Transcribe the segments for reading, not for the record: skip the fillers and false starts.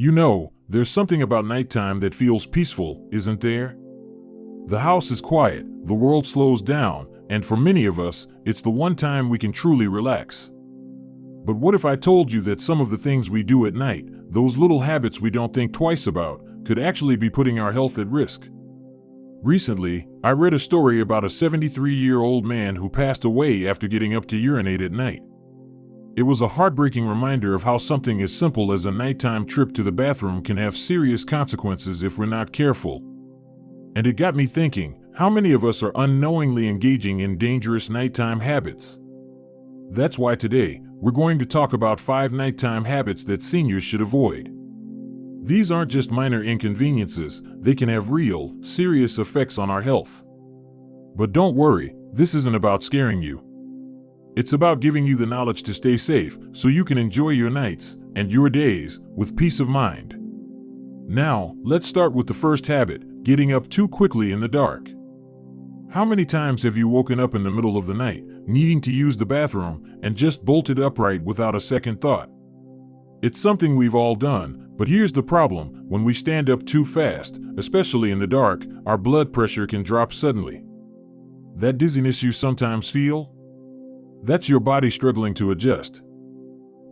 You know, there's something about nighttime that feels peaceful, isn't there? The house is quiet, the world slows down, and for many of us, it's the one time we can truly relax. But what if I told you that some of the things we do at night, those little habits we don't think twice about, could actually be putting our health at risk? Recently, I read a story about a 73-year-old man who passed away after getting up to urinate at night. It was a heartbreaking reminder of how something as simple as a nighttime trip to the bathroom can have serious consequences if we're not careful. And it got me thinking, how many of us are unknowingly engaging in dangerous nighttime habits? That's why today, we're going to talk about 5 nighttime habits that seniors should avoid. These aren't just minor inconveniences, they can have real, serious effects on our health. But don't worry, this isn't about scaring you. It's about giving you the knowledge to stay safe so you can enjoy your nights and your days with peace of mind. Now, let's start with the first habit, getting up too quickly in the dark. How many times have you woken up in the middle of the night, needing to use the bathroom, and just bolted upright without a second thought? It's something we've all done, but here's the problem: when we stand up too fast, especially in the dark, our blood pressure can drop suddenly. That dizziness you sometimes feel? That's your body struggling to adjust.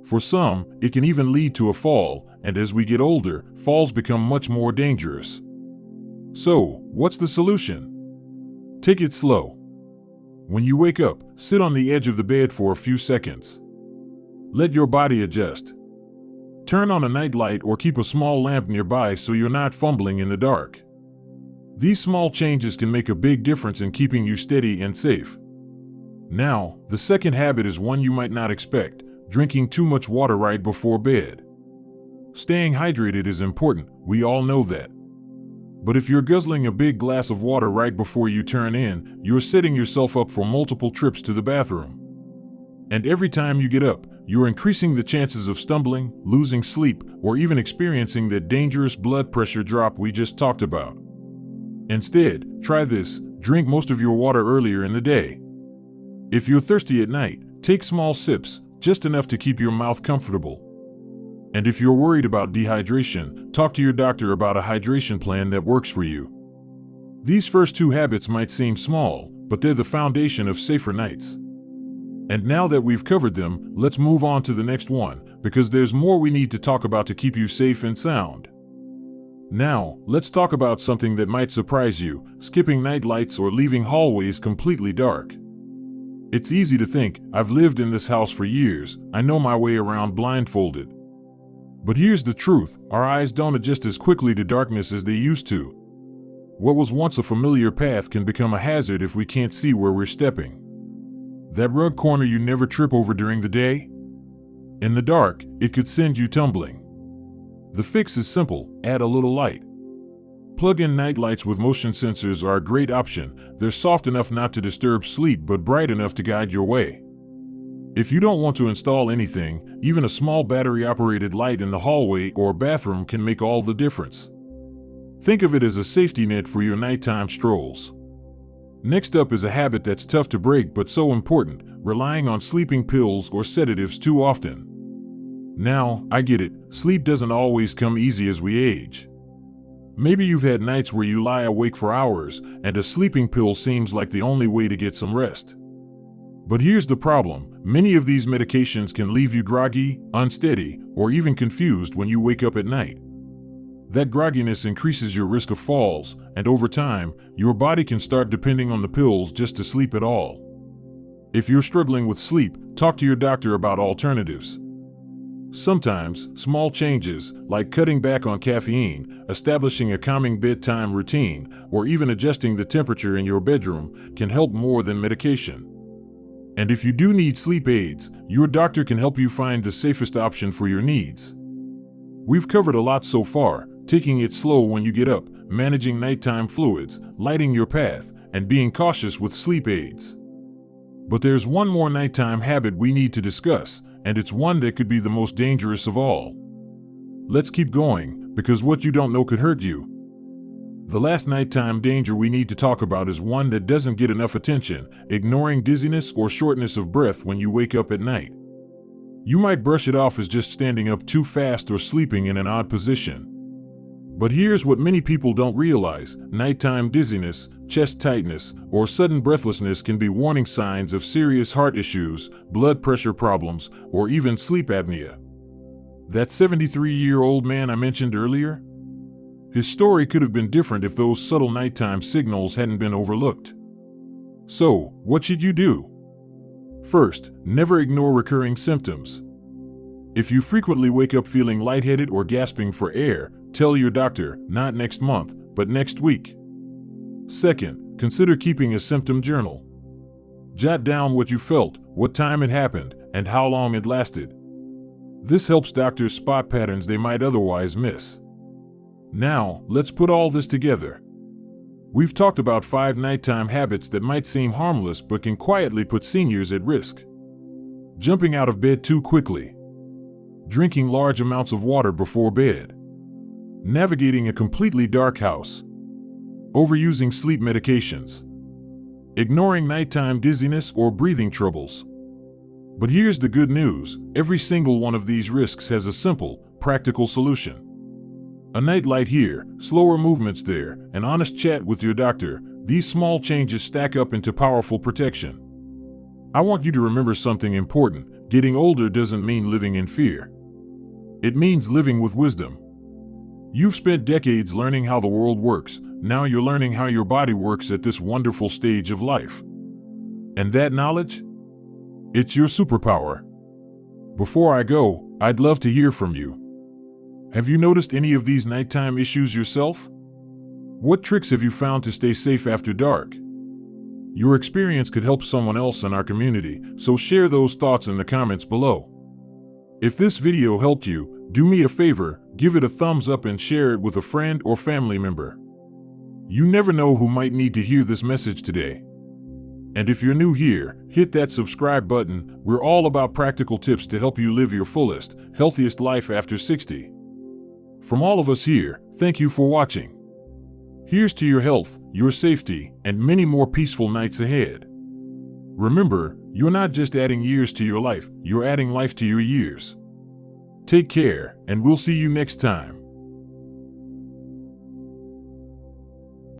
For some, it can even lead to a fall, and as we get older, falls become much more dangerous. So, what's the solution? Take it slow. When you wake up, sit on the edge of the bed for a few seconds. Let your body adjust. Turn on a nightlight or keep a small lamp nearby so you're not fumbling in the dark. These small changes can make a big difference in keeping you steady and safe. Now, the second habit is one you might not expect: drinking too much water right before bed. Staying hydrated is important, we all know that. But if you're guzzling a big glass of water right before you turn in, you're setting yourself up for multiple trips to the bathroom. And every time you get up, you're increasing the chances of stumbling, losing sleep, or even experiencing that dangerous blood pressure drop we just talked about. Instead, try this: drink most of your water earlier in the day. If you're thirsty at night, take small sips, just enough to keep your mouth comfortable. And if you're worried about dehydration, talk to your doctor about a hydration plan that works for you. These first 2 habits might seem small, but they're the foundation of safer nights. And now that we've covered them, let's move on to the next one, because there's more we need to talk about to keep you safe and sound. Now, let's talk about something that might surprise you: skipping night lights or leaving hallways completely dark. It's easy to think, I've lived in this house for years, I know my way around blindfolded. But here's the truth: our eyes don't adjust as quickly to darkness as they used to. What was once a familiar path can become a hazard if we can't see where we're stepping. That rug corner you never trip over during the day? In the dark, it could send you tumbling. The fix is simple: add a little light. Plug-in night lights with motion sensors are a great option. They're soft enough not to disturb sleep but bright enough to guide your way. If you don't want to install anything, even a small battery-operated light in the hallway or bathroom can make all the difference. Think of it as a safety net for your nighttime strolls. Next up is a habit that's tough to break but so important: relying on sleeping pills or sedatives too often. Now, I get it, sleep doesn't always come easy as we age. Maybe you've had nights where you lie awake for hours, and a sleeping pill seems like the only way to get some rest. But here's the problem: many of these medications can leave you groggy, unsteady, or even confused when you wake up at night. That grogginess increases your risk of falls, and over time, your body can start depending on the pills just to sleep at all. If you're struggling with sleep, talk to your doctor about alternatives. Sometimes, small changes, like cutting back on caffeine, establishing a calming bedtime routine, or even adjusting the temperature in your bedroom, can help more than medication. And if you do need sleep aids, your doctor can help you find the safest option for your needs. We've covered a lot so far: taking it slow when you get up, managing nighttime fluids, lighting your path, and being cautious with sleep aids. But there's one more nighttime habit we need to discuss, and it's one that could be the most dangerous of all. Let's keep going, because what you don't know could hurt you. The last nighttime danger we need to talk about is one that doesn't get enough attention: ignoring dizziness or shortness of breath when you wake up at night. You might brush it off as just standing up too fast or sleeping in an odd position. But here's what many people don't realize: nighttime dizziness, chest tightness, or sudden breathlessness can be warning signs of serious heart issues, blood pressure problems, or even sleep apnea. That 73-year-old man I mentioned earlier? His story could have been different if those subtle nighttime signals hadn't been overlooked. So, what should you do? First, never ignore recurring symptoms. If you frequently wake up feeling lightheaded or gasping for air, tell your doctor, not next month, but next week. Second, consider keeping a symptom journal. Jot down what you felt, what time it happened, and how long it lasted. This helps doctors spot patterns they might otherwise miss. Now, let's put all this together. We've talked about 5 nighttime habits that might seem harmless but can quietly put seniors at risk. Jumping out of bed too quickly. Drinking large amounts of water before bed. Navigating a completely dark house. Overusing sleep medications. Ignoring nighttime dizziness or breathing troubles. But here's the good news: every single one of these risks has a simple, practical solution. A nightlight here, slower movements there, an honest chat with your doctor. These small changes stack up into powerful protection. I want you to remember something important: getting older doesn't mean living in fear. It means living with wisdom. You've spent decades learning how the world works. Now you're learning how your body works at this wonderful stage of life. And that knowledge? It's your superpower. Before I go, I'd love to hear from you. Have you noticed any of these nighttime issues yourself? What tricks have you found to stay safe after dark? Your experience could help someone else in our community, so share those thoughts in the comments below. If this video helped you, do me a favor, give it a thumbs up and share it with a friend or family member. You never know who might need to hear this message today. And if you're new here, hit that subscribe button. We're all about practical tips to help you live your fullest, healthiest life after 60. From all of us here, thank you for watching. Here's to your health, your safety, and many more peaceful nights ahead. Remember, you're not just adding years to your life, you're adding life to your years. Take care, and we'll see you next time.